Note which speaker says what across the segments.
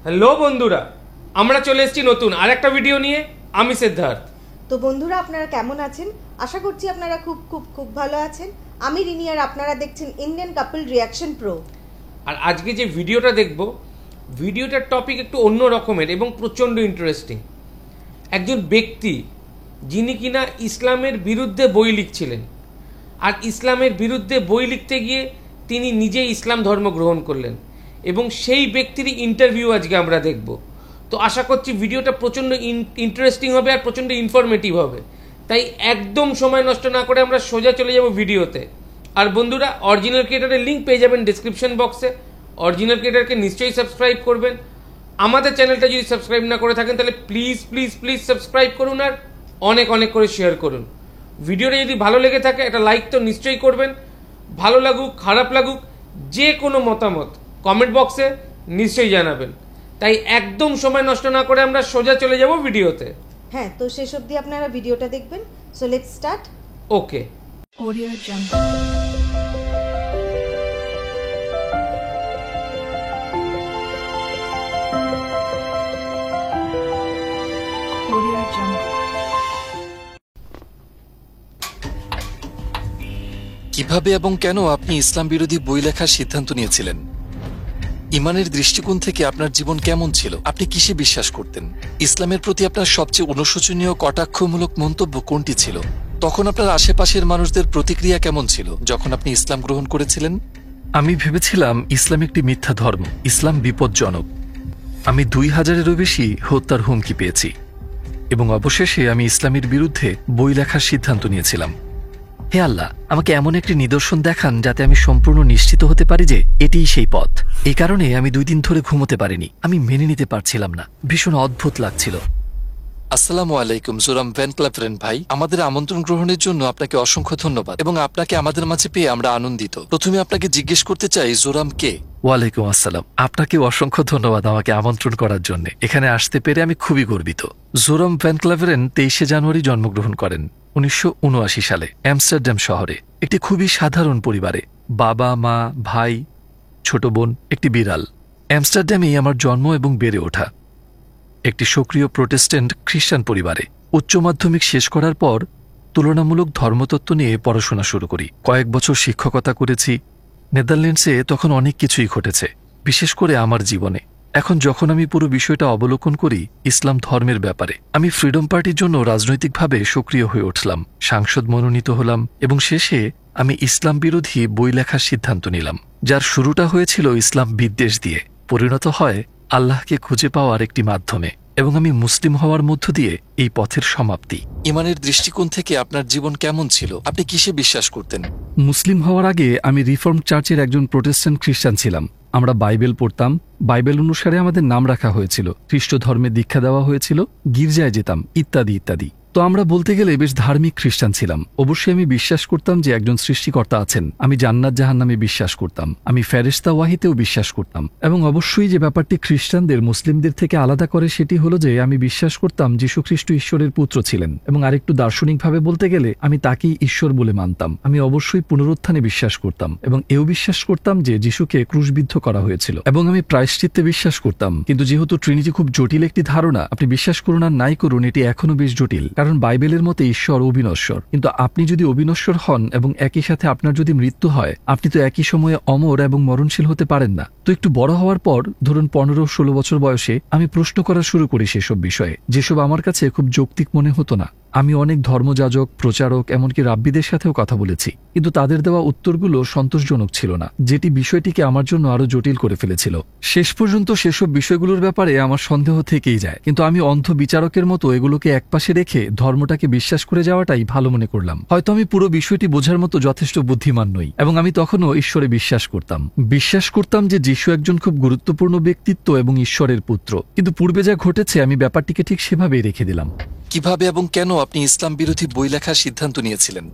Speaker 1: Hello বন্ধুরা, আমরা চলে এসেছি নতুন আরেকটা ভিডিও নিয়ে। আমি সিদ্ধার্থ।
Speaker 2: তো বন্ধুরা, আপনারা কেমন আছেন? আশা করছি আপনারা খুব খুব খুব ভালো আছেন। আমি রিনি, আর আপনারা দেখছেন ইন্ডিয়ান কাপল রিয়াকশন প্রো।
Speaker 1: আর আজকে যে ভিডিওটা দেখব, ভিডিওটার টপিক একটু অন্য রকমের এবং প্রচণ্ড ইন্টারেস্টিং। একজন ব্যক্তি যিনি কিনা ইসলামের বিরুদ্ধে বই লিখছিলেন, আর ইসলামের বিরুদ্ধে বই লিখতে গিয়ে তিনি নিজেই ইসলাম ধর্ম গ্রহণ করলেন, এবং সেই ব্যক্তিরই ইন্টারভিউ আজকে আমরা দেখব। তো আশা করছি ভিডিওটা প্রচণ্ড ইন্টারেস্টিং হবে আর প্রচণ্ড ইনফরমেটিভ হবে। তাই একদম সময় নষ্ট না করে আমরা সোজা চলে যাব ভিডিওতে। আর বন্ধুরা, অরিজিনাল ক্রিয়েটারের লিঙ্ক পেয়ে যাবেন ডিসক্রিপশন বক্সে। অরিজিনাল ক্রিয়েটারকে নিশ্চয়ই সাবস্ক্রাইব করবেন। আমাদের চ্যানেলটা যদি সাবস্ক্রাইব না করে থাকেন তাহলে প্লিজ প্লিজ প্লিজ সাবস্ক্রাইব করুন, আর অনেক অনেক করে শেয়ার করুন। ভিডিওটা যদি ভালো লেগে থাকে একটা লাইক তো নিশ্চয়ই করবেন। ভালো লাগুক খারাপ লাগুক, যে কোনো মতামত কমেন্ট বক্সে নিশ্চয়ই জানাবেন। তাই একদম সময় নষ্ট না করে আমরা সোজা চলে যাব ভিডিওতে।
Speaker 2: হ্যাঁ, তো শেষ অবধি আপনারা ভিডিওটা দেখবেন। So let's start.
Speaker 1: Okay.
Speaker 2: Audio jungle.
Speaker 3: কিভাবে এবং কেন আপনি ইসলাম বিরোধী বই লেখার সিদ্ধান্ত নিয়েছিলেন? ইমানের দৃষ্টিকোণ থেকে আপনার জীবন কেমন ছিল? আপনি কিসে বিশ্বাস করতেন? ইসলামের প্রতি আপনার সবচেয়ে অনুশোচনীয় কটাক্ষমূলক মন্তব্য কোনটি ছিল? তখন আপনার আশেপাশের মানুষদের প্রতিক্রিয়া কেমন ছিল যখন আপনি ইসলাম গ্রহণ করেছিলেন? আমি ভেবেছিলাম ইসলাম একটি মিথ্যা ধর্ম, ইসলাম বিপজ্জনক। আমি 2000-এরও বেশি হত্যার হুমকি পেয়েছি, এবং অবশেষে আমি ইসলামের বিরুদ্ধে বই লেখার সিদ্ধান্ত নিয়েছিলাম। হে আল্লাহ, আমাকে এমন একটি নিদর্শন দেখান যাতে আমি সম্পূর্ণ নিশ্চিত হতে পারি যে এটিই সেই পথ। এই কারণে আমি 2 দিন ধরে ঘুমোতে পারিনি। আমি মেনে নিতে পারছিলাম না, ভীষণ অদ্ভুত লাগছিল। আসসালামু আলাইকুম জোরাম ভ্যান ক্লাভেরেন ভাই, আমাদের আমন্ত্রণ গ্রহণের জন্য আপনাকে অসংখ্য ধন্যবাদ, এবং আপনাকে আমাদের মাঝে পেয়ে আমরা আনন্দিত। প্রথমে আপনাকে জিজ্ঞেস করতে চাই, জোরাম কে? ওয়ালাইকুম আসসালাম। আপনাকে অসংখ্য ধন্যবাদ আমাকে আমন্ত্রণ করার জন্য। এখানে আসতে পেরে আমি খুবই গর্বিত। জোরাম ভ্যান ক্লাভেরেন 23শে জানুয়ারি জন্মগ্রহণ করেন 1979 সালে আমস্টারডাম শহরে একটি খুবই সাধারণ পরিবারে। বাবা, মা, ভাই, ছোট বোন, একটি বিড়াল। আমস্টারডামেই আমার জন্ম এবং বেড়ে ওঠা। একটি সক্রিয় প্রোটেস্ট্যান্ট খ্রিস্টান পরিবারে। উচ্চ মাধ্যমিক শেষ করার পর তুলনামূলক ধর্মতত্ত্ব নিয়ে পড়াশোনা শুরু করি। কয়েক বছর শিক্ষকতা করেছি। নেদারল্যান্ডসে তখন অনেক কিছুই ঘটেছে, বিশেষ করে আমার জীবনে। এখন যখন আমি পুরো বিষয়টা অবলোকন করি ইসলাম ধর্মের ব্যাপারে, আমি ফ্রিডম পার্টির জন্য রাজনৈতিকভাবে সক্রিয় হয়ে উঠলাম, সাংসদ মনোনীত হলাম, এবং শেষে আমি ইসলাম বিরোধী বই লেখার সিদ্ধান্ত নিলাম, যার শুরুটা হয়েছিল ইসলাম বিদ্বেষ দিয়ে, পরিণত হয় আল্লাহকে খুঁজে পাওয়ার একটি মাধ্যমে, এবং আমি মুসলিম হওয়ার মধ্য দিয়ে এই পথের সমাপ্তি। ইমানের দৃষ্টিকোণ থেকে আপনার জীবন কেমন ছিল? আপনি কিসে বিশ্বাস করতেন?
Speaker 4: মুসলিম হওয়ার আগে আমি রিফর্ম চার্চের একজন প্রোটেস্ট্যান্ট খ্রিস্টান ছিলাম। আমরা বাইবেল পড়তাম, বাইবেল অনুসারে আমাদের নাম রাখা হয়েছিল, খ্রিস্ট ধর্মে দীক্ষা দেওয়া হয়েছিল, গির্জায় যেতাম, ইত্যাদি ইত্যাদি। তো আমরা বলতে গেলে বেশ ধার্মিক খ্রিস্টান ছিলাম। অবশ্যই আমি বিশ্বাস করতাম যে একজন সৃষ্টিকর্তা আছেন। আমি জান্নাত জাহান্নামে বিশ্বাস করতাম। আমি ফেরেশতা ওয়াহিতেও বিশ্বাস করতাম। এবং অবশ্যই যে ব্যাপারটি খ্রিস্টানদের মুসলিমদের থেকে আলাদা করে সেটি হলো যে আমি বিশ্বাস করতাম যীশু খ্রিস্ট ঈশ্বরের পুত্র ছিলেন, এবং আরেকটু দার্শনিকভাবে বলতে গেলে আমি তাকেই ঈশ্বর বলে মানতাম। আমি অবশ্যই পুনরুত্থানে বিশ্বাস করতাম, এবং এও বিশ্বাস করতাম যে যীশুকে ক্রুশবিদ্ধ করা হয়েছিল, এবং আমি প্রায়শ্চিত্তে বিশ্বাস করতাম। কিন্তু যেহেতু ট্রিনিটি খুব জটিল একটি ধারণা, আপনি বিশ্বাস করুন আর নাই করুন, এটি এখনো বেশ জটিল। কারণ বাইবেলের মতে ঈশ্বর অবিনশ্বর, কিন্তু আপনি যদি অবিনশ্বর হন এবং একই সাথে আপনার যদি মৃত্যু হয়, আপনি তো একই সময়ে অমর এবং মরণশীল হতে পারেন না। তো একটু বড় হওয়ার পর, ধরুন 15-16 বছর বয়সে, আমি প্রশ্ন করা শুরু করি সেসব বিষয়ে, যেসব আমার কাছে খুব যৌক্তিক মনে হতো না। আমি অনেক ধর্মযাজক, প্রচারক, এমনকি রাব্বিদের সাথেও কথা বলেছি, কিন্তু তাদের দেওয়া উত্তরগুলো সন্তোষজনক ছিল না, যেটি বিষয়টিকে আমার জন্য আরো জটিল করে ফেলেছিল। শেষ পর্যন্ত সেসব বিষয়গুলোর ব্যাপারে আমার সন্দেহ থেকেই যায়, কিন্তু আমি অন্ধ বিচারকের মতো এগুলোকে একপাশে রেখে ধর্মটাকে বিশ্বাস করে যাওয়াটাই ভালো মনে করলাম। হয়তো আমি পুরো বিষয়টি বোঝার মতো যথেষ্ট বুদ্ধিমান নই, এবং আমি তখনও ঈশ্বরে বিশ্বাস করতাম যে যীশু একজন খুব গুরুত্বপূর্ণ ব্যক্তিত্ব এবং ঈশ্বরের পুত্র। কিন্তু পূর্বে যা ঘটেছে আমি ব্যাপারটিকে ঠিক সেভাবেই রেখে দিলাম।
Speaker 3: কিভাবে এবং কেন আপনি ইসলাম বিরোধী বই লেখার সিদ্ধান্ত নিয়েছিলেন?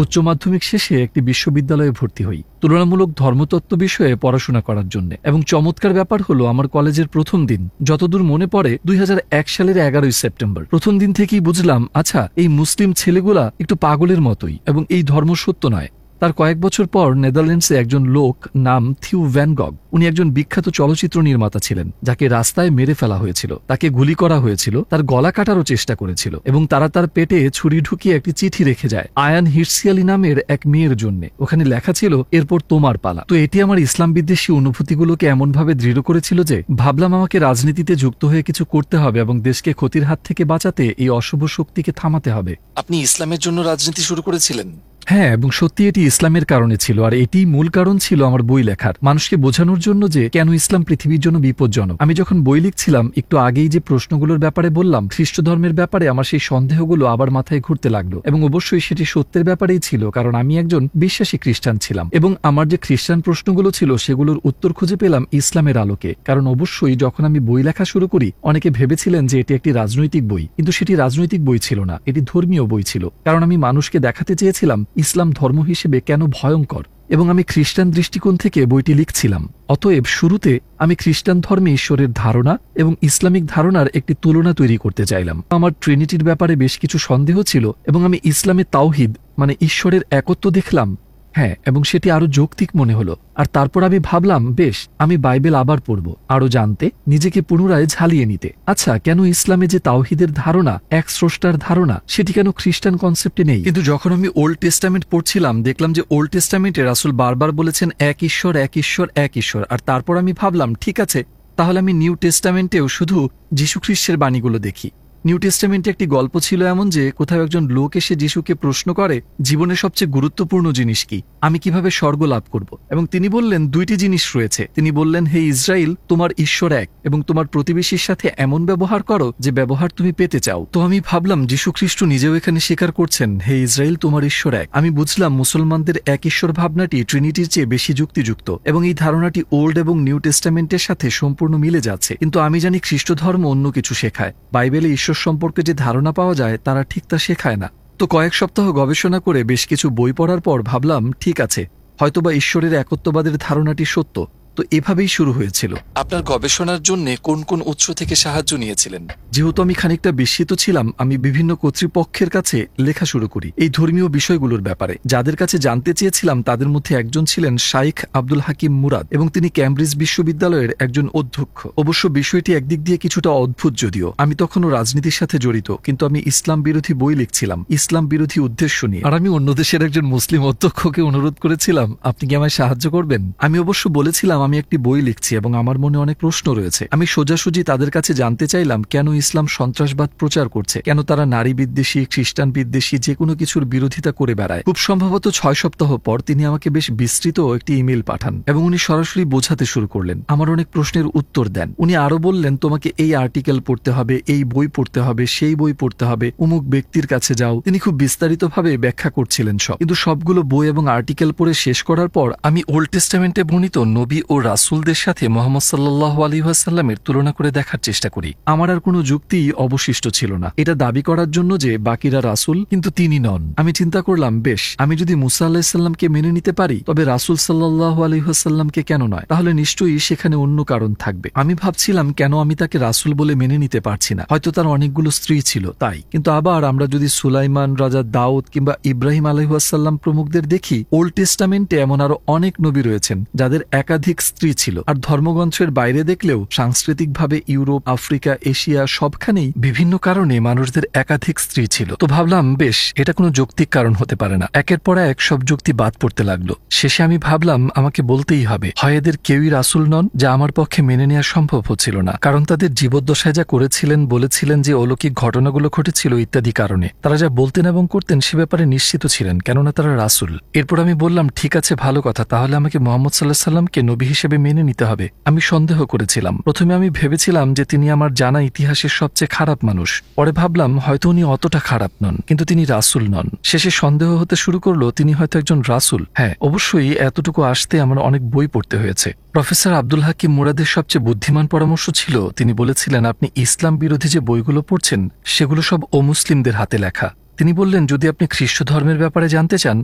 Speaker 4: উচ্চ মাধ্যমিক শেষে একটি বিশ্ববিদ্যালয়ে ভর্তি হই তুলনামূলক ধর্মতত্ত্ব বিষয়ে পড়াশোনা করার জন্য। এবং চমৎকার ব্যাপার হলো, আমার কলেজের প্রথম দিন, যতদূর মনে পড়ে 2001 সালের 11ই সেপ্টেম্বর, প্রথম দিন থেকেই বুঝলাম, আচ্ছা, এই মুসলিম ছেলেগুলা একটু পাগলের মতোই, এবং এই ধর্ম সত্য নয়। তার কয়েক বছর পর নেদারল্যান্ডসে একজন লোক নাম থিউ ভ্যান গগ, উনি একজন বিখ্যাত চলচ্চিত্র নির্মাতা ছিলেন, যাকে রাস্তায় মেরে ফেলা হয়েছিল, তাকে গুলি করা হয়েছিল, তার গলা কাটারও চেষ্টা করেছিল এবং তারা তার পেটে ছুরি ঢুকিয়ে একটি চিঠি রেখে যায় আয়ান হিরসিয়ালি নামের এক মেয়ের জন্য। ওখানে লেখা ছিল, এরপর তোমার পালা। তো এটি আমার ইসলাম বিদ্বেষী অনুভূতিগুলোকে এমনভাবে দৃঢ় করেছিল যে ভাবলাম আমাকে রাজনীতিতে যুক্ত হয়ে কিছু করতে হবে এবং দেশকে ক্ষতির হাত থেকে বাঁচাতে এই অশুভ শক্তিকে থামাতে হবে।
Speaker 3: আপনি ইসলামের জন্য রাজনীতি শুরু করেছিলেন?
Speaker 4: হ্যাঁ, এবং সত্যি এটি ইসলামের কারণে ছিল, আর এটি মূল কারণ ছিল আমার বই লেখার, মানুষকে বোঝানোর জন্য যে কেন ইসলাম পৃথিবীর জন্য বিপজ্জনক। আমি যখন বই লিখছিলাম, একটু আগেই যে প্রশ্নগুলোর ব্যাপারে বললাম, খ্রিস্ট ধর্মের ব্যাপারে আমার সেই সন্দেহগুলো আবার মাথায় ঘুরতে লাগলো, এবং অবশ্যই সেটি সত্যের ব্যাপারেই ছিল, কারণ আমি একজন বিশ্বাসী খ্রিস্টান ছিলাম এবং আমার যে খ্রিস্টান প্রশ্নগুলো ছিল সেগুলোর উত্তর খুঁজে পেলাম ইসলামের আলোকে। কারণ অবশ্যই যখন আমি বই লেখা শুরু করি, অনেকে ভেবেছিলেন যে এটি একটি রাজনৈতিক বই, কিন্তু সেটি রাজনৈতিক বই ছিল না, এটি ধর্মীয় বই ছিল, কারণ আমি মানুষকে দেখাতে চেয়েছিলাম ইসলাম ধর্ম হিসেবে কেন ভয়ঙ্কর, এবং আমি খ্রিস্টান দৃষ্টিকোণ থেকে বইটি লিখছিলাম। অতএব শুরুতে আমি খ্রিস্টান ধর্মে ঈশ্বরের ধারণা এবং ইসলামিক ধারণার একটি তুলনা তৈরি করতে চাইলাম। আমার ট্রিনিটির ব্যাপারে বেশ কিছু সন্দেহ ছিল এবং আমি ইসলামে তাওহিদ মানে ঈশ্বরের একত্ব দেখলাম, হ্যাঁ, এবং সেটি আরো যৌক্তিক মনে হলো। আর তারপর আমি ভাবলাম, বেশ, আমি বাইবেল আবার পড়ব, আরো জানতে, নিজেকে পুনরায় ঝালিয়ে নিতে। আচ্ছা, কেন ইসলামে যে তাওহিদের ধারণা, এক স্রষ্টার ধারণা, সেটি কেন খ্রিস্টান কনসেপ্টে নেই? কিন্তু যখন আমি ওল্ড টেস্টামেন্ট পড়ছিলাম, দেখলাম যে ওল্ড টেস্টামেন্টে রাসূল বারবার বলেছেন এক ঈশ্বর, এক ঈশ্বর, এক ঈশ্বর। আর তারপর আমি ভাবলাম, ঠিক আছে, তাহলে আমি নিউ টেস্টামেন্টেও শুধু যীশুখ্রিস্টের বাণীগুলো দেখি। নিউ টেস্টামেন্টে একটি গল্প ছিল এমন যে কোথাও একজন লোক এসে যিশুকে প্রশ্ন করে, জীবনের সবচেয়ে গুরুত্বপূর্ণ জিনিস কি, আমি কিভাবে স্বর্গ লাভ করব? এবং তিনি বললেন, দুইটি জিনিস রয়েছে। তিনি বললেন, হে ইসরায়েল, তোমার ঈশ্বর এক এবং তোমার প্রতিবেশীর সাথে এমন ব্যবহার করো যে ব্যবহার তুমি পেতে চাও। তো আমি ভাবলাম, যীশু খ্রিস্ট নিজেও এখানে স্বীকার করছেন, হে ইসরায়েল, তোমার ঈশ্বর এক। আমি বুঝলাম মুসলমানদের এক ঈশ্বর ভাবনাটি ট্রিনিটির চেয়ে বেশি যুক্তিযুক্ত এবং এই ধারণাটি ওল্ড এবং নিউ টেস্টামেন্টের সাথে সম্পূর্ণ মিলে যাচ্ছে। কিন্তু আমি জানি খ্রিস্ট ধর্ম অন্য কিছু শেখায়। বাইবেলে ঈশ্বর সম্পর্কে যে ধারণা পাওয়া যায় তারা ঠিক তা শেখায় না। তো কয়েক সপ্তাহ গবেষণা করে বেশ কিছু বই পড়ার পর ভাবলাম, ঠিক আছে, হয়তোবা ঈশ্বরের একত্ববাদের ধারণাটি সত্য। তো এভাবেই শুরু হয়েছিল।
Speaker 3: আপনার গবেষণার জন্য কোন কোন উৎস থেকে সাহায্য নিয়েছিলেন?
Speaker 4: যেহেতু আমি খানিকটা বিস্মিত ছিলাম, আমি বিভিন্ন কর্তৃপক্ষের কাছে লেখা শুরু করি এই ধর্মীয় বিষয়গুলোর ব্যাপারে। যাদের কাছে জানতে চেয়েছিলাম তাদের মধ্যে একজন ছিলেন শাইখ আব্দুল হাকিম মুরাদ, এবং তিনি ক্যামব্রিজ বিশ্ববিদ্যালয়ের একজন অধ্যক্ষ। অবশ্য বিষয়টি একদিক দিয়ে কিছুটা অদ্ভুত, যদিও আমি তখনও রাজনীতির সাথে জড়িত, কিন্তু আমি ইসলাম বিরোধী বই লিখছিলাম, ইসলাম বিরোধী উদ্দেশ্য নিয়ে। আর আমি অন্য দেশের একজন মুসলিম অধ্যক্ষকে অনুরোধ করেছিলাম, আপনি কি আমায় সাহায্য করবেন? আমি অবশ্য বলেছিলাম আমি একটি বই লিখছি এবং আমার মনে অনেক প্রশ্ন রয়েছে। আমি সোজাসুজি তাদের কাছে জানতে চাইলাম কেন ইসলাম সন্ত্রাসবাদ প্রচার করছে, কেন তারা নারী বিদ্বেষী, খ্রিস্টান বিদ্বেষী, যে কোনো কিছুর বিরোধিতা করে বেড়ায়। খুব সম্ভবত 6 সপ্তাহ পর তিনি আমাকে বেশ বিস্তৃত একটি ইমেল পাঠান এবং উনি সরাসরি বোঝাতে শুরু করলেন, আমার অনেক প্রশ্নের উত্তর দেন। উনি আরো বললেন, তোমাকে এই আর্টিকেল পড়তে হবে, এই বই পড়তে হবে, সেই বই পড়তে হবে, অমুক ব্যক্তির কাছে যাও। তিনি খুব বিস্তারিতভাবে ব্যাখ্যা করছিলেন সব। কিন্তু সবগুলো বই এবং আর্টিকেল পড়ে শেষ করার পর আমি ওল্ড টেস্টামেন্টে বর্ণিত নবী ও রাসূলদের সাথে মুহাম্মদ সাল্লাল্লাহু আলাইহি ওয়াসাল্লামের তুলনা করে দেখার চেষ্টা করি। আমার আর কোনো যুক্তি অবশিষ্ট ছিল না এটা দাবি করার জন্য যে বাকিরা রাসূল কিন্তু তিনি নন। আমি চিন্তা করলাম, বেশ, আমি যদি মুসা আলাইহিস সালামকে মেনে নিতে পারি, তবে রাসূল সাল্লাল্লাহু আলাইহি ওয়াসাল্লামকে কেন নয়? তাহলে নিশ্চয়ই সেখানে অন্য কারণ থাকবে। আমি ভাবছিলাম, কেন আমি তাকে রাসূল বলে মেনে নিতে পারছি না? হয়তো তার অনেকগুলো স্ত্রী ছিল তাই। কিন্তু আবার আমরা যদি সুলাইমান, রাজা দাউদ কিংবা ইব্রাহিম আলাইহিস সালাম প্রমুখদের দেখি, ওল্ড টেস্টামেন্টে এমন আরো অনেক নবী রয়েছেন যাদের একাধিক স্ত্রী ছিল। আর ধর্মগ্রন্থের বাইরে দেখলেও সাংস্কৃতিকভাবে ইউরোপ, আফ্রিকা, এশিয়া সবখানেই বিভিন্ন কারণে মানুষদের একাধিক স্ত্রী ছিল। তো ভাবলাম, বেশ, এটা কোনো যৌক্তিক কারণ হতে পারে না। একের পর এক সব যুক্তি বাদ পড়তে লাগলো। শেষে আমি ভাবলাম, আমাকে বলতেই হবে, হয় এদের কেউই রাসূল নন, যা আমার পক্ষে মেনে নেওয়া সম্ভব হচ্ছিল না, কারণ তাদের জীবদ্দশায় যা করেছিলেন, বলেছিলেন যে অলৌকিক ঘটনাগুলো ঘটেছিল ইত্যাদি কারণে তারা যা বলতেন এবং করতেন সে ব্যাপারে নিশ্চিত ছিলেন, কেননা তারা রাসূল। এরপর আমি বললাম, ঠিক আছে, ভালো কথা, তাহলে আমাকে মুহাম্মদ সাল্লাল্লাহু আলাইহি ওয়াসাল্লামকে নবী হিসেবে মেনে নিতে হবে। আমি সন্দেহ করেছিলাম। প্রথমে আমি ভেবেছিলাম যে তিনি আমার জানা ইতিহাসের সবচেয়ে খারাপ মানুষ। পরে ভাবলাম, হয়তো উনি অতটা খারাপ নন, কিন্তু তিনি রাসূল নন। শেষে সন্দেহ হতে শুরু করলো তিনি হয়তো একজন রাসূল। হ্যাঁ, অবশ্যই এতটুকু আসতে আমার অনেক বই পড়তে হয়েছে। প্রফেসর আব্দুল হাকিম মুরাদের সবচেয়ে বুদ্ধিমান পরামর্শ ছিল, তিনি বলেছিলেন, আপনি ইসলাম বিরোধী যে বইগুলো পড়ছেন সেগুলো সব অমুসলিমদের হাতে লেখা। তিনি বললেন, যদি আপনি খ্রিস্ট ধর্মের ব্যাপারে জানতে চান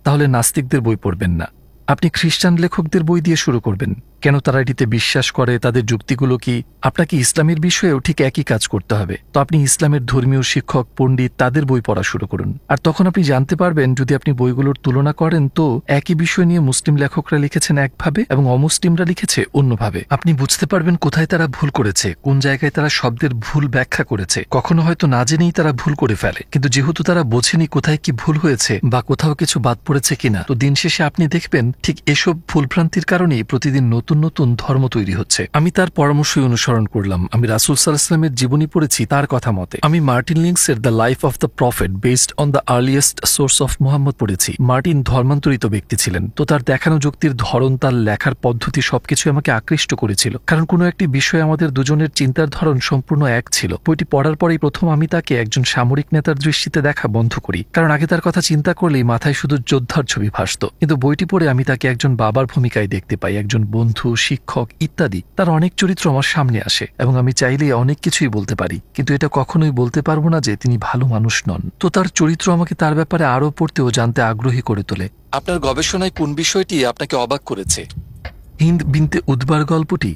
Speaker 4: তাহলে নাস্তিকদের বই পড়বেন না, আপনি খ্রিস্টান লেখকদের বই দিয়ে শুরু করবেন। কেন তারা এটিতে বিশ্বাস করে, তাদের যুক্তিগুলো কি। আপনাকে ইসলামের বিষয়েও ঠিক একই কাজ করতে হবে। তো আপনি ইসলামের ধর্মীয় শিক্ষক, পণ্ডিত, তাদের বই পড়া শুরু করুন। আর তখন আপনি জানতে পারবেন, যদি আপনি বইগুলোর তুলনা করেন, তো একই বিষয় নিয়ে মুসলিম লেখকরা লিখেছেন একভাবে এবং অমুসলিমরা লিখেছে অন্যভাবে। আপনি বুঝতে পারবেন কোথায় তারা ভুল করেছে, কোন জায়গায় তারা শব্দের ভুল ব্যাখ্যা করেছে। কখনো হয়তো না জেনেই তারা ভুল করে ফেলে, কিন্তু যেহেতু তারা বোঝেনি কোথায় কি ভুল হয়েছে বা কোথাও কিছু বাদ পড়েছে কিনা, তো দিন শেষে আপনি দেখবেন ঠিক এসব ভুলভ্রান্তির কারণেই প্রতিদিন নতুন নতুন ধর্ম তৈরি হচ্ছে। আমি তার পরামর্শই অনুসরণ করলাম। আমি রাসূল সাল্লাল্লাহু আলাইহি ওয়াসাল্লামের জীবনী পড়েছি তার কথা মতে। আমি মার্টিন লিংসের the life of the prophet based on the earliest source of Muhammad পড়েছি। মার্টিন ধর্মান্তরিত ব্যক্তি ছিলেন, তো তার দেখানো যুক্তির ধরন, তার লেখার পদ্ধতি সবকিছু আমাকে আকৃষ্ট করেছিল, কারণ কোনো একটি বিষয়ে আমাদের দুজনের চিন্তার ধরন সম্পূর্ণ এক ছিল। বইটি পড়ার পরেই প্রথম আমি তাকে একজন সামরিক নেতার দৃষ্টিতে দেখা বন্ধ করি, কারণ আগে তার কথা চিন্তা করলেই মাথায় শুধু যোদ্ধার ছবি ভাসত। কিন্তু বইটি পড়ে আমি তাকে একজন বাবার ভূমিকায় দেখতে পাই, একজন বন্ধু, শিক্ষক ইত্যাদি। তার অনেক চরিত্র আমার সামনে আসে এবং আমি চাইলেই অনেক কিছুই বলতে পারি, কিন্তু এটা কখনোই বলতে পারবো না যে তিনি ভালো মানুষ নন। তো তার চরিত্র আমাকে তার ব্যাপারে আরও পড়তে ও জানতে আগ্রহী করে তোলে।
Speaker 3: আপনার গবেষণায় কোন বিষয়টি আপনাকে অবাক করেছে?
Speaker 4: হিন্দ বিনতে উদ্বার গল্পটি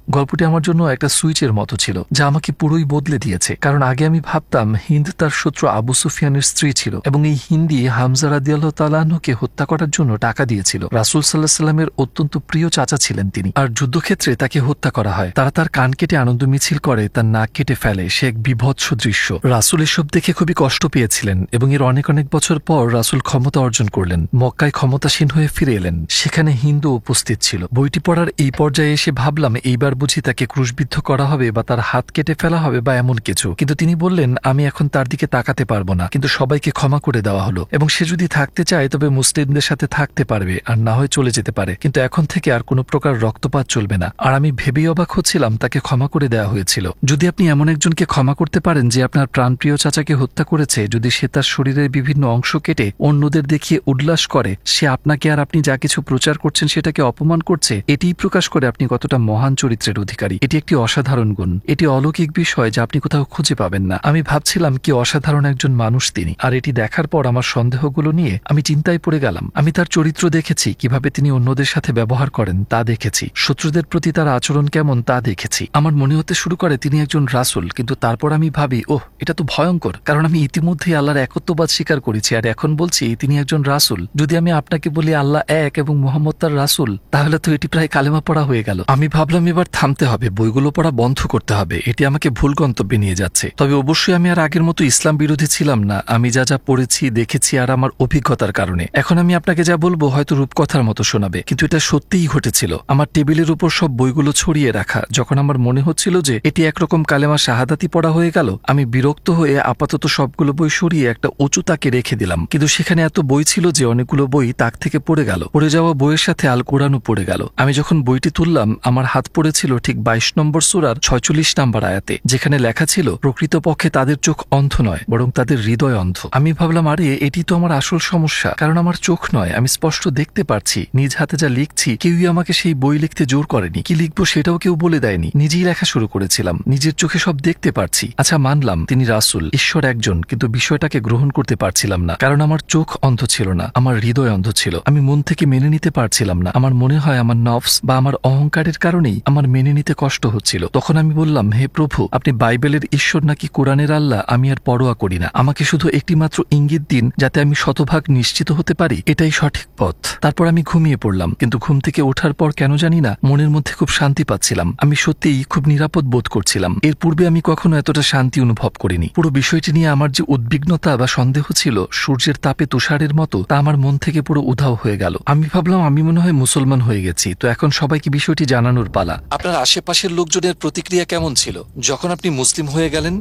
Speaker 4: আমার জন্য একটা সুইচের মতো ছিল, যা আমাকে পুরোই বদলে দিয়েছে। কারণ আগে আমি ভাবতাম হিন্দ তার শত্রু আবু সুফিয়ানের স্ত্রী ছিল এবং এই হিন্দি হামজা রাদিয়াল্লাহু তাআলা আনহুকে হত্যা করার জন্য টাকা দিয়েছিল। রাসূল সাল্লাল্লাহু আলাইহি ওয়াসাল্লামের অত্যন্ত প্রিয় চাচা ছিলেন তিনি, আর যুদ্ধক্ষেত্রে তাকে হত্যা করা হয়। তারা তার কান কেটে আনন্দ মিছিল করে, তার নাক কেটে ফেলে। সে এক বিভৎস দৃশ্য। রাসূল এসব দেখে খুবই কষ্ট পেয়েছিলেন এবং এর অনেক অনেক বছর পর রাসূল ক্ষমতা অর্জন করলেন, মক্কায় ক্ষমতাসীন হয়ে ফিরে এলেন। সেখানে হিন্দু উপস্থিত ছিল। বইটি পড়ার এই পর্যায়ে এসে ভাবলাম এইবার বুঝি তাকে ক্রুশবিদ্ধ করা হবে বা তার হাত কেটে ফেলা হবে বা এমন কিছু, কিন্তু তিনি বললেন আমি এখন তার দিকে তাকাতে পারবো না। কিন্তু সবাইকে ক্ষমা করে দেওয়া হলো এবং সে যদি থাকতে চায় তবে মুসলিমদের সাথে থাকতে পারবে, আর না হয় চলে যেতে পারে, কিন্তু এখন থেকে আর কোনো প্রকার রক্তপাত চলবে না। আর আমি ভেবেই অবাক হচ্ছিলাম তাকে ক্ষমা করে দেওয়া হয়েছিল। যদি আপনি এমন একজনকে ক্ষমা করতে পারেন যে আপনার প্রাণপ্রিয় চাচাকে হত্যা করেছে, যদি সে তার শরীরের বিভিন্ন অংশ কেটে অন্যদের দেখিয়ে উল্লাস করে, সে আপনাকে আর আপনি যা কিছু প্রচার করছেন সেটাকে অপমান করছে, এটিই প্রকাশ করে আপনি কতটা মহান চরিত্রের অধিকারী। এটি একটি অসাধারণ গুণ, এটি অলৌকিক বিষয় যা আপনি কোথাও খুঁজে পাবেন না। আমি ভাবছিলাম কি অসাধারণ একজন মানুষ তিনি, আর এটি দেখার পর আমার সন্দেহগুলো নিয়ে আমি চিন্তায় পড়ে গেলাম। আমি তার চরিত্র দেখেছি, কিভাবে তিনি অন্যদের সাথে ব্যবহার করেন তা দেখেছি, শত্রুদের প্রতি তার আচরণ কেমন তা দেখেছি। আমার মনে হতে শুরু করে তিনি একজন রাসূল, কিন্তু তারপর আমি ভাবি ওহ এটা তো ভয়ঙ্কর, কারণ আমি ইতিমধ্যেই আল্লাহর একত্ববাদ স্বীকার করেছি আর এখন বলছি তিনি একজন রাসূল। যদি আমি আপনাকে বলি আল্লাহ এক এবং মুহাম্মদ তার রাসূল, তাহলে তো এটি প্রায় কালেমা পড়া হয়ে গেল। আমি ভাবলাম এবার থামতে হবে, বইগুলো পড়া বন্ধ করতে হবে, এটি আমাকে ভুল গন্তব্যে নিয়ে যাচ্ছে। তবে অবশ্যই আমি আর আগের মতো ইসলাম বিরোধী ছিলাম না। আমি যা যা পড়েছি, দেখেছি আর আমার অভিজ্ঞতার কারণে এখন আমি আপনাকে যা বলবো হয়তো রূপকথার মতো শোনাবে, কিন্তু এটা সত্যিই ঘটেছিল। আমার টেবিলের উপর সব বইগুলো ছড়িয়ে রাখা। যখন আমার মনে হচ্ছিল যে এটি একরকম কালেমা শাহাদাতি পড়া হয়ে গেল, আমি বিরক্ত হয়ে আপাতত সবগুলো বই সরিয়ে একটা উঁচু তাকে রেখে দিলাম। কিন্তু সেখানে এত বই ছিল যে অনেকগুলো বই তাক থেকে পড়ে গেল। পড়ে যাওয়া বইয়ের সাথে আল কোরআনও পড়ে গেল। আমি যখন বইটি তুললাম আমার হাত পড়েছিল ঠিক 22 নম্বর সূরার 46 নম্বর আয়াতে, যেখানে লেখা ছিল প্রকৃতপক্ষে তাদের চোখ অন্ধ নয় বরং তাদের হৃদয় অন্ধ। আমি ভাবলাম আরে এটি তো আমার আসল সমস্যা, কারণ আমার চোখ নয়, আমি স্পষ্ট দেখতে পারছি। নিজ হাতে যা লিখছি কেউই আমাকে সেই বই লিখতে জোর করেনি, কি লিখবো সেটাও কেউ বলে দেয়নি, নিজেই লেখা শুরু করেছিলাম, নিজের চোখে সব দেখতে পারছি। আচ্ছা মানলাম তিনি রাসূল, ঈশ্বর একজন, কিন্তু বিষয়টাকে গ্রহণ করতে পারছিলাম না, কারণ আমার চোখ অন্ধ ছিল না, আমার হৃদয় অন্ধ ছিল। আমি মন থেকে মেনে নিতে পারছিলাম না। আমার মনে হয় আমার নফস বা আমার অহংকারের কারণেই আমার মেনে নিতে কষ্ট হচ্ছিল। তখন আমি বললাম হে প্রভু, আপনি বাইবেলের ঈশ্বর নাকি কোরআনের আল্লাহ আমি আর পরোয়া করি না, আমাকে শুধু একটি মাত্র ইঙ্গিত দিন যাতে আমি শতভাগ নিশ্চিত হতে পারি এটাই সঠিক পথ। তারপর আমি ঘুমিয়ে পড়লাম, কিন্তু ঘুম থেকে ওঠার পর কেন জানি না মনের মধ্যে খুব শান্তি পাচ্ছিলাম। আমি সত্যিই খুব নিরাপদ বোধ করছিলাম। এর পূর্বে আমি কখনো এতটা শান্তি অনুভব করিনি। পুরো বিষয়টি নিয়ে আমার যে উদ্বিগ্নতা বা সন্দেহ ছিল সূর্যের তাপে তুষারের মতো, তা আমার মন থেকে পুরো উধাও হয়ে গেল। আমি ভাবলাম আমি মনে হয় মুসলমান হয়ে গেছি, তো এখন সবাইকে বিষয়টি জানানোর পালা।
Speaker 3: আপনার আশেপাশের লোকজনের প্রতিক্রিয়া কেমন ছিল যখন আপনি মুসলিম হয়ে গেলেন?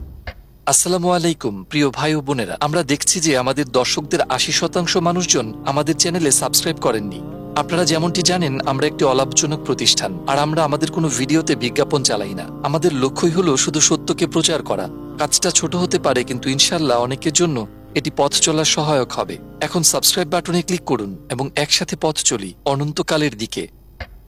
Speaker 3: আসসালামু আলাইকুম প্রিয় ভাই ও বোনেরা, আমরা দেখছি যে আমাদের দর্শকদের 80% মানুষজন আমাদের চ্যানেলে সাবস্ক্রাইব করেননি। আপনারা যেমনটি জানেন আমরা একটি অলাভজনক প্রতিষ্ঠান, আর আমরা আমাদের কোনো ভিডিওতে বিজ্ঞাপন চালাই না। আমাদের লক্ষ্যই হলো শুধু সত্যকে প্রচার করা। কাজটা ছোট হতে পারে, কিন্তু ইনশাল্লাহ অনেকের জন্য এটি পথ চলার সহায়ক হবে। এখন সাবস্ক্রাইব বাটনে ক্লিক করুন এবং একসাথে পথ চলি অনন্তকালের দিকে।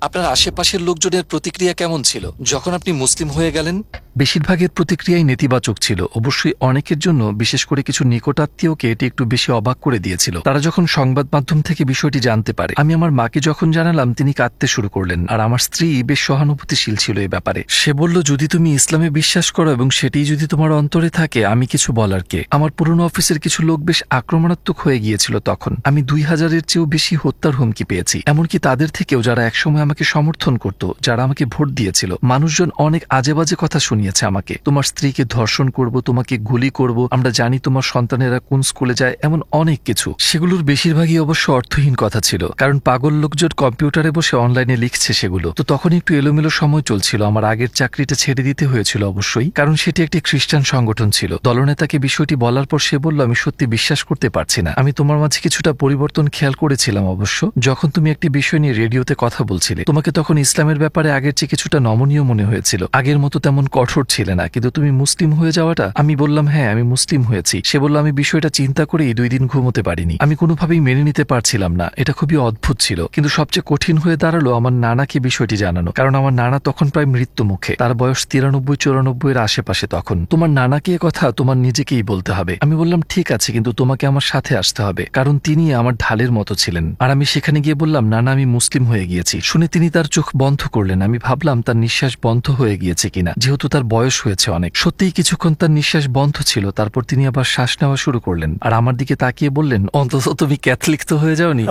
Speaker 3: আপনার আশেপাশের লোকজনের প্রতিক্রিয়া কেমন ছিল যখন আপনি মুসলিম হয়ে গেলেন?
Speaker 4: বেশিরভাগের প্রতিক্রিয়াই নেতিবাচক ছিল। অবশ্যই অনেকের জন্য, বিশেষ করে কিছু নিকটাত্মীয়কে এটি একটু বেশি অবাক করে দিয়েছিল। তারা যখন সংবাদ মাধ্যম থেকে বিষয়টি জানতে পারে, আমি আমার মাকে যখন জানালাম, তিনি কাঁদতে শুরু করলেন। আর আমার স্ত্রী বেশ সহানুভূতিশীল ছিল এ ব্যাপারে। সে বলল, যদি তুমি ইসলামে বিশ্বাস করো এবং সেটিই যদি তোমার অন্তরে থাকে, আমি কিছু বলার কে। আমার পুরনো অফিসের কিছু লোক বেশ আক্রমণাত্মক হয়ে গিয়েছিল তখন। আমি 2000-এর চেয়েও বেশি হত্যার হুমকি পেয়েছি, এমনকি তাদের থেকেও যারা একসময় আমাকে সমর্থন করত, যারা আমাকে ভোট দিয়েছিল। মানুষজন অনেক আজে বাজে কথা শুনিয়েছে আমাকে। তোমার স্ত্রীকে ধর্ষণ করব, তোমাকে গুলি করব, আমরা জানি তোমার সন্তানেরা কোন স্কুলে যায়, এমন অনেক কিছু। সেগুলোর বেশিরভাগই অবশ্য অর্থহীন কথা ছিল, কারণ পাগল লোকজন কম্পিউটারে বসে অনলাইনে লিখছে সেগুলো। তো তখন একটু এলোমেলো সময় চলছিল। আমার আগের চাকরিটা ছেড়ে দিতে হয়েছিল অবশ্যই, কারণ সেটি একটি খ্রিস্টান সংগঠন ছিল। দলনেতাকে বিষয়টি বলার পর সে বলল, আমি সত্যি বিশ্বাস করতে পারছি না। আমি তোমার মাঝে কিছুটা পরিবর্তন খেয়াল করেছিলাম অবশ্য, যখন তুমি একটি বিষয় নিয়ে রেডিওতে কথা বলছিলে। তোমাকে তখন ইসলামের ব্যাপারে আগের চেয়ে কিছুটা নমনীয় মনে হয়েছিল, আগের মতো তেমন কঠোর ছিলে না। কিন্তু তুমি মুসলিম হয়ে যাওয়াটা, আমি বললাম হ্যাঁ আমি মুসলিম হয়েছি। সে বলল, আমি বিষয়টা চিন্তা করেই 2 দিন ঘুমোতে পারিনি। আমি কোনোভাবেই মেনে নিতে পারছিলাম না, এটা খুবই অদ্ভুত ছিল। কিন্তু সবচেয়ে কঠিন হয়ে দাঁড়ালো আমার নানাকে বিষয়টি জানানো, কারণ আমার নানা তখন প্রায় মৃত্যু মুখে। তার বয়স 93-94-এর আশেপাশে তখন। তোমার নানাকে এ কথা তোমার নিজেকেই বলতে হবে। আমি বললাম ঠিক আছে, কিন্তু তোমাকে আমার সাথে আসতে হবে, কারণ তিনি আমার ঢালের মতো ছিলেন। আর আমি সেখানে গিয়ে বললাম, নানা আমি মুসলিম হয়ে গিয়েছি। শুনে তিনি তার চোখ বন্ধ করলেন। আমি ভাবলাম তার নিঃশ্বাস বন্ধ হয়ে গিয়েছে কিনা, যেহেতু তার বয়স হয়েছে অনেক। সত্যিই কিছুক্ষণ তার নিঃশ্বাস বন্ধ ছিল, তারপর তিনি আবার শ্বাস নেওয়া শুরু করলেন। আর আমার দিকে তাকিয়ে বললেন, অন্তত তুমি ক্যাথলিক তো হয়ে যাওনি।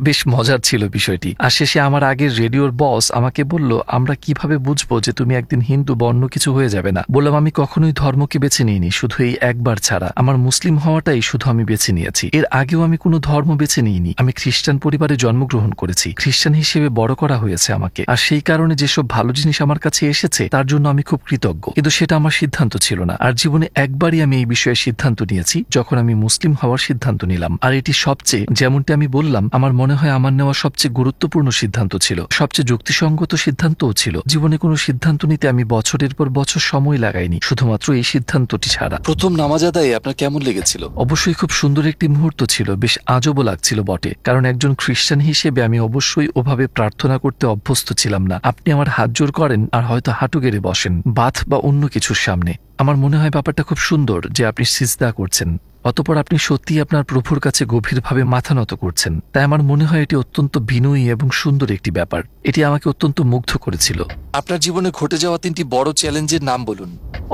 Speaker 4: বেশ মজার ছিল বিষয়টি। আর শেষে আমার আগের রেডিওর বস আমাকে বলল, আমরা কিভাবে বুঝবো যে তুমি একদিন হিন্দু বা অন্য কিছু হয়ে যাবে না। বললাম, আমি কখনোই ধর্মকে বেছে নিইনি, শুধু এই একবার ছাড়া। আমার মুসলিম হওয়াটাই শুধু আমি বেছে নিয়েছি। এর আগেও আমি কোনো ধর্ম বেছে নিইনি। আমি খ্রিস্টান পরিবারে জন্মগ্রহণ করেছি, খ্রিস্টান হিসেবে বড় করা হয়েছে আমাকে। আর সেই কারণে যেসব ভালো জিনিস আমার কাছে এসেছে তার জন্য আমি খুব কৃতজ্ঞ। কিন্তু সেটা আমার সিদ্ধান্ত ছিল না। আর জীবনে একবারই আমি এই বিষয়ে সিদ্ধান্ত নিয়েছি, যখন আমি মুসলিম হওয়ার সিদ্ধান্ত নিলাম। আর এটি সবচেয়ে, যেমনটি আমি বললাম, আমার মনে হয় আমার নেওয়া সবচেয়ে গুরুত্বপূর্ণ সিদ্ধান্ত ছিল, সবচেয়ে যুক্তিসঙ্গত সিদ্ধান্তও ছিল। জীবনে কোনো সিদ্ধান্ত নিতে আমি বছরের পর বছর সময় লাগাইনি, শুধুমাত্র এই সিদ্ধান্তটি ছাড়া।
Speaker 3: প্রথম নামাজ আদায়ে আপনার কেমন লেগেছিল?
Speaker 4: অবশ্যই খুব সুন্দর একটি মুহূর্ত ছিল, বেশ আজবও লাগছিল বটে, কারণ একজন খ্রিস্টান হিসেবে আমি অবশ্যই ওভাবে প্রার্থনা করতে অভ্যস্ত ছিলাম না। আপনি আমার হাত জোর করেন আর হয়তো হাঁটু গেড়ে বসেন বাথ বা অন্য কিছুর সামনে। আমার মনে হয় ব্যাপারটা খুব সুন্দর যে আপনি সিজদা করছেন, অতঃপর আপনি সত্যিই আপনার প্রভুর কাছে গভীরভাবে মাথা নত করছেন। তাই আমার মনে হয় এটি অত্যন্ত বিনয়ী এবং সুন্দর একটি ব্যাপার। এটি আমাকে অত্যন্ত মুগ্ধ করেছিল।
Speaker 3: আপনার জীবনে ঘটে যাওয়া 3টি বড় চ্যালেঞ্জের নাম বলুন।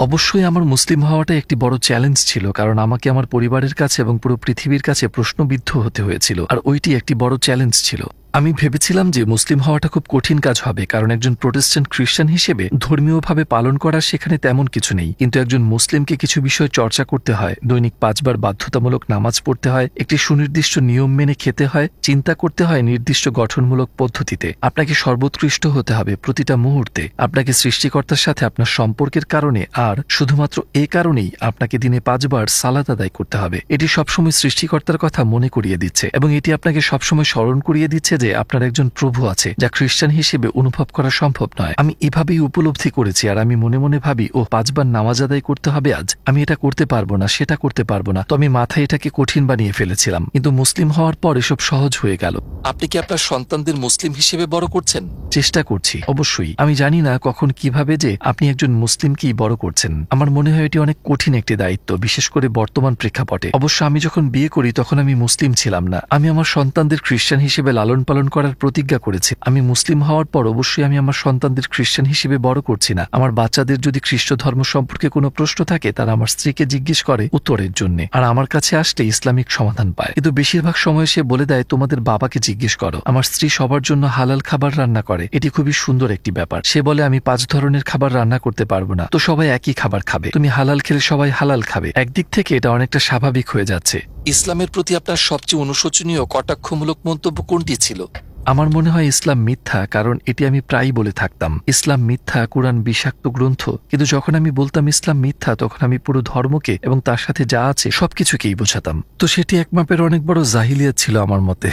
Speaker 4: অবশ্যই আমার মুসলিম হওয়াটা একটি বড় চ্যালেঞ্জ ছিল, কারণ আমাকে আমার পরিবারের কাছে এবং পুরো পৃথিবীর কাছে প্রশ্নবিদ্ধ হতে হয়েছিল। আর ওইটি একটি বড় চ্যালেঞ্জ ছিল। আমি ভেবেছিলাম যে মুসলিম হওয়াটা খুব কঠিন কাজ হবে, কারণ একজন প্রোটেস্ট্যান্ট খ্রিস্টান হিসেবে ধর্মীয়ভাবে পালন করার সেখানে তেমন কিছু নেই। কিন্তু একজন মুসলিমকে কিছু বিষয় চর্চা করতে হয়, দৈনিক 5 বার বাধ্যতামূলক নামাজ পড়তে হয়, একটি সুনির্দিষ্ট নিয়ম মেনে খেতে হয়, চিন্তা করতে হয় নির্দিষ্ট গঠনমূলক পদ্ধতিতে। আপনাকে সর্বোৎকৃষ্ট হতে হবে প্রতিটা মুহূর্তে, আপনাকে সৃষ্টিকর্তার সাথে আপনার সম্পর্কের কারণে, আর শুধুমাত্র এ কারণেই আপনাকে দিনে 5 বার সালাত আদায় করতে হবে। এটি সবসময় সৃষ্টিকর্তার কথা মনে করিয়ে দিচ্ছে, এবং এটি আপনাকে সবসময় স্মরণ করিয়ে দিচ্ছে যে আপনার একজন প্রভু আছে, যা খ্রিস্টান হিসেবে অনুভব করা সম্ভব নয়। আমি এভাবেই উপলব্ধি করেছি। আর আমি মনে মনে ভাবি, 5 বার নামাজ আদায় করতে হবে আজ, আমি এটা করতে পারবো না, সেটা করতে পারবো না। তো আমি মাথায় এটাকে কঠিন বানিয়ে ফেলেছিলাম। কিন্তু মুসলিম হওয়ার পর এসব সহজ হয়ে গেল।
Speaker 3: আপনি কি আপনার সন্তানদের মুসলিম হিসেবে বড় করছেন?
Speaker 4: চেষ্টা করছি অবশ্যই। আমি জানি না কখন কিভাবে যে আপনি একজন মুসলিমকেই বড় করছেন। আমার মনে হয় এটি অনেক কঠিন একটি দায়িত্ব, বিশেষ করে বর্তমান প্রেক্ষাপটে। অবশ্য আমি যখন বিয়ে করি তখন আমি মুসলিম ছিলাম না। আমি আমার সন্তানদের খ্রিস্টান হিসেবে লালন পালন করার প্রতিজ্ঞা করেছি। আমি মুসলিম হওয়ার পর অবশ্যই আমি আমার সন্তানদের খ্রিস্টান হিসেবে বড় করছি না। আমার বাচ্চাদের যদি খ্রিস্ট ধর্ম সম্পর্কে কোনো প্রশ্ন থাকে, তারা আমার স্ত্রীকে জিজ্ঞেস করে উত্তরের জন্য, আর আমার কাছে আসলে ইসলামিক সমাধান পায়। কিন্তু বেশিরভাগ সময় সে বলে দেয়, তোমাদের বাবাকে জিজ্ঞেস করো। আমার স্ত্রী সবার জন্য হালাল খাবার রান্না করে, এটি খুবই সুন্দর একটি ব্যাপার। সে বলে, আমি 5 ধরনের খাবার রান্না করতে পারবো না, তো সবাই একই খাবার খাবে, তুমি হালাল খেলে সবাই হালাল খাবে। একদিক থেকে এটা অনেকটা স্বাভাবিক হয়ে যাচ্ছে।
Speaker 3: ইসলামের প্রতি আপনার সবচেয়ে অনুশোচনীয় কটাক্ষমূলক মন্তব্য কোনটি ছিল?
Speaker 4: আমার মনে হয় ইসলাম মিথ্যা, কারণ এটি আমি প্রায়ই বলে থাকতাম। ইসলাম মিথ্যা, কুরআন বিষাক্ত গ্রন্থ। কিন্তু যখন আমি বলতাম ইসলাম মিথ্যা, তখন আমি পুরো ধর্মকে এবং তার সাথে যা আছে সবকিছুকেই বোঝাতাম। তো সেটি এক মাপের অনেক বড় জাহিলিয়াত ছিল আমার মতে।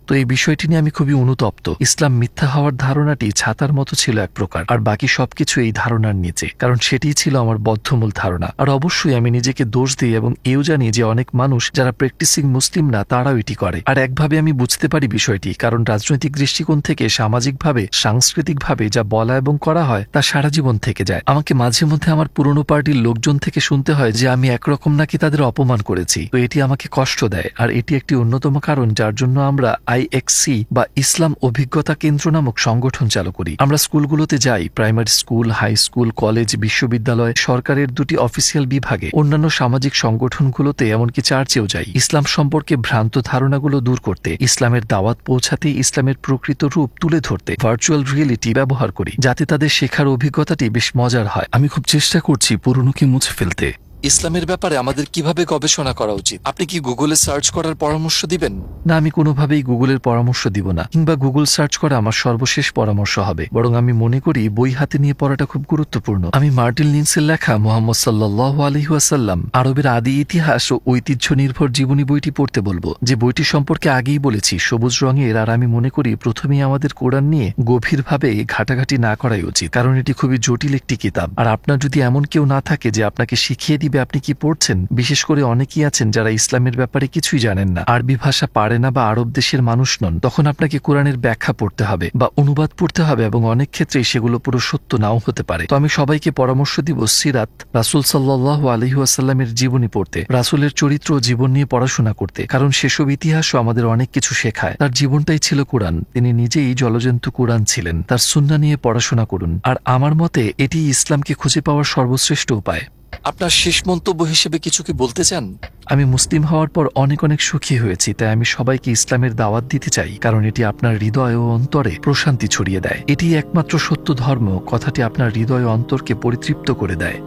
Speaker 4: তো এই বিষয়টি নিয়ে আমি খুবই অনুতপ্ত। ইসলাম মিথ্যা হওয়ার ধারণাটি ছাতার মতো ছিল এক প্রকার, আর বাকি সবকিছু এই ধারণার নিচে, কারণ সেটিই ছিল আমার বদ্ধমূল ধারণা। আর অবশ্যই আমি নিজেকে দোষ দিই এবং এও জানি যে অনেক মানুষ যারা প্র্যাকটিসিং মুসলিম না তারাও এটি করে। আর একভাবে আমি বুঝতে পারি বিষয়টি, কারণ রাজনৈতিক দৃষ্টিকোণ থেকে সামাজিকভাবে সাংস্কৃতিকভাবে যা বলা এবং করা হয় তা সারা জীবন থেকে যায়। আমাকে মাঝে মধ্যে আমার পুরনো পার্টির লোকজন থেকে শুনতে হয় যে আমি একরকম নাকি তাদের অপমান করেছি। তো এটি আমাকে কষ্ট দেয়, আর এটি একটি অন্যতম কারণ যার জন্য আমরা IXC বা ইসলাম অভিজ্ঞতা কেন্দ্র নামক সংগঠন চালু করি। আমরা স্কুলগুলোতে যাই, primary school, high school, college, বিশ্ববিদ্যালয়, সরকারের 2টি অফিসিয়াল বিভাগে, অন্যান্য সামাজিক সংগঠনগুলোতে, এমনকি চার্চেও যাই, ইসলাম সম্পর্কে ভ্রান্ত ধারণাগুলো দূর করতে, ইসলামের দাওয়াত পৌঁছাতে, ইসলামের প্রকৃত রূপ তুলে ধরতে ভার্চুয়াল রিয়েলিটি ব্যবহার করি, যাতে তাদের শেখার অভিজ্ঞতাটি বেশ মজার হয়। আমি খুব চেষ্টা করছি পুরনোকে মুছে ফেলতে।
Speaker 3: ইসলামের ব্যাপারে আমাদের কিভাবে গবেষণা করা উচিত? আপনি কি গুগলে সার্চ করার পরামর্শ দিবেন?
Speaker 4: না, আমি কোনোভাবেই গুগলের পরামর্শ দিব না, কিংবা গুগল সার্চ করা আমার সর্বশেষ পরামর্শ হবে। বরং আমি মনে করি বই হাতে নিয়ে পড়াটা খুব গুরুত্বপূর্ণ। আমি মার্টিন লিন্সের লেখা মুহাম্মদ সাল্লাল্লাহু আলাইহি ওয়াসাল্লাম আরবের আদি ইতিহাস ও ঐতিহ্য নির্ভর জীবনী বইটি পড়তে বলবো, যে বইটি সম্পর্কে আগেই বলেছি সবুজ রঙের। আর আমি মনে করি প্রথমেই আমাদের কোরআন নিয়ে গভীরভাবে ঘাটাঘাটি না করাই উচিত, কারণ এটি খুবই জটিল একটি কিতাব। আর আপনার যদি এমন কেউ না থাকে যে আপনাকে শিখিয়ে দিবে আপনি কি পড়ছেন, বিশেষ করে অনেকেই আছেন যারা ইসলামের ব্যাপারে কিছুই জানেন না, আরবি ভাষা পারে না বা আরব দেশের মানুষ নন, তখন আপনাকে কোরআনের ব্যাখ্যা পড়তে হবে বা অনুবাদ পড়তে হবে, এবং অনেক ক্ষেত্রেই সেগুলো পুরো সত্য নাও হতে পারে। তো আমি সবাইকে পরামর্শ দিব সিরাত, রাসূল সাল্লাল্লাহু আলাইহি ওয়াসাল্লামের জীবনী পড়তে, রাসূলের চরিত্র ও জীবন নিয়ে পড়াশোনা করতে, কারণ সেসব ইতিহাসও আমাদের অনেক কিছু শেখায়। তার জীবনটাই ছিল কোরআন, তিনি নিজেই জলজন্তু কোরআন ছিলেন। তার সুন্নাহ নিয়ে পড়াশোনা করুন, আর আমার মতে এটি ইসলামকে খুঁজে পাওয়ার সর্বশ্রেষ্ঠ উপায়।
Speaker 3: আপনার শেষ মন্তব্য হিসেবে কিছু কি বলতে চান?
Speaker 4: আমি মুসলিম হওয়ার পর অনেক অনেক সুখী হয়েছি, তাই আমি সবাইকে ইসলামের দাওয়াত দিতে চাই, কারণ এটি আপনার হৃদয় ও অন্তরে প্রশান্তি ছড়িয়ে দেয়। এটি একমাত্র সত্য ধর্ম, কথাটি আপনার হৃদয় ও অন্তরকে পরিতৃপ্ত করে দেয়।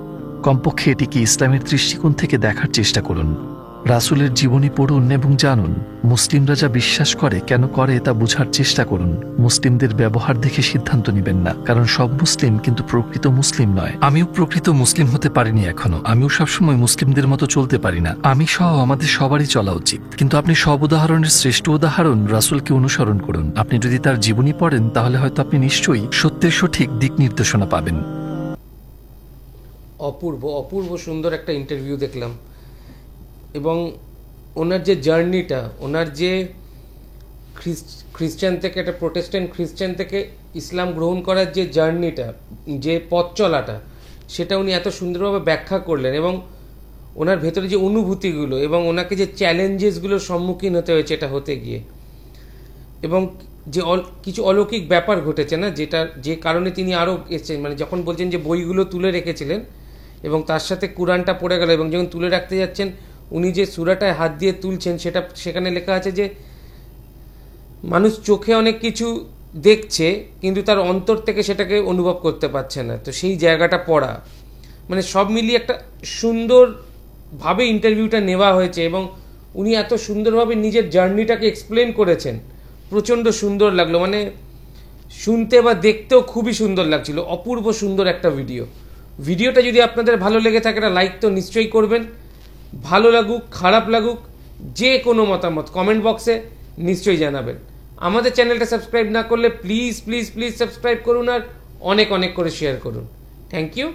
Speaker 4: কমপক্ষে এটিকে ইসলামের দৃষ্টিকোণ থেকে দেখার চেষ্টা করুন। রাসূলের জীবনী পড়ুন এবং জানুন। মুসলিমরা যা বিশ্বাস করে, কেন করে, তা বোঝার চেষ্টা করুন। মুসলিমদের ব্যবহার দেখে সিদ্ধান্ত নেবেন না, কারণ সব মুসলিম কিন্তু প্রকৃত মুসলিম নয়। আমিও প্রকৃত মুসলিম হতে পারিনি এখনো, আমিও সবসময় মুসলিমদের মতো চলতে পারি না। আমি সহ আমাদের সবারই চলা উচিত, কিন্তু আপনি সব উদাহরণের শ্রেষ্ঠ উদাহরণ রাসূলকে অনুসরণ করুন। আপনি যদি তার জীবনী পড়েন তাহলে হয়তো আপনি নিশ্চয়ই সত্যের সঠিক দিক নির্দেশনা পাবেন।
Speaker 1: অপূর্ব অপূর্ব সুন্দর একটা ইন্টারভিউ দেখলাম, এবং ওনার যে জার্নিটা, ওনার যে খ্রিস্টান থেকে, একটা প্রোটেস্ট্যান্ট খ্রিস্টান থেকে ইসলাম গ্রহণ করার যে জার্নিটা, যে পথ চলাটা, সেটা উনি এত সুন্দরভাবে ব্যাখ্যা করলেন, এবং ওনার ভেতরে যে অনুভূতিগুলো এবং ওনাকে যে চ্যালেঞ্জেসগুলোর সম্মুখীন হতে হয়েছে এটা হতে গিয়ে, এবং যে কিছু অলৌকিক ব্যাপার ঘটেছে না, যে কারণে তিনি আরও এসেছেন, মানে যখন বলছেন যে বইগুলো তুলে রেখেছিলেন এবং তার সাথে কুরআনটা পড়ে গেল, এবং যখন তুলে রাখতে যাচ্ছেন উনি যে সূরাটায় হাত দিয়ে তুলছেন সেখানে লেখা আছে যে মানুষ চোখে অনেক কিছু দেখছে কিন্তু তার অন্তর থেকে সেটাকে অনুভব করতে পারছে না। তো সেই জায়গাটা পড়া, মানে সব মিলিয়ে একটা সুন্দরভাবে ইন্টারভিউটা নেওয়া হয়েছে, এবং উনি এত সুন্দরভাবে নিজের জার্নিটাকে এক্সপ্লেন করেছেন, প্রচণ্ড সুন্দর লাগলো। মানে শুনতে বা দেখতেও খুবই সুন্দর লাগছিল। অপূর্ব সুন্দর একটা ভিডিওটা যদি আপনাদের ভালো লেগে থাকে একটা লাইক তো নিশ্চয়ই করবেন। ভালো লাগুক খারাপ লাগুক যে কোনো মতামত কমেন্ট বক্সে নিশ্চয়ই জানাবেন। আমাদের চ্যানেলটা সাবস্ক্রাইব না করলে প্লিজ প্লিজ প্লিজ সাবস্ক্রাইব করুন, আর অনেক অনেক করে শেয়ার করুন। Thank you.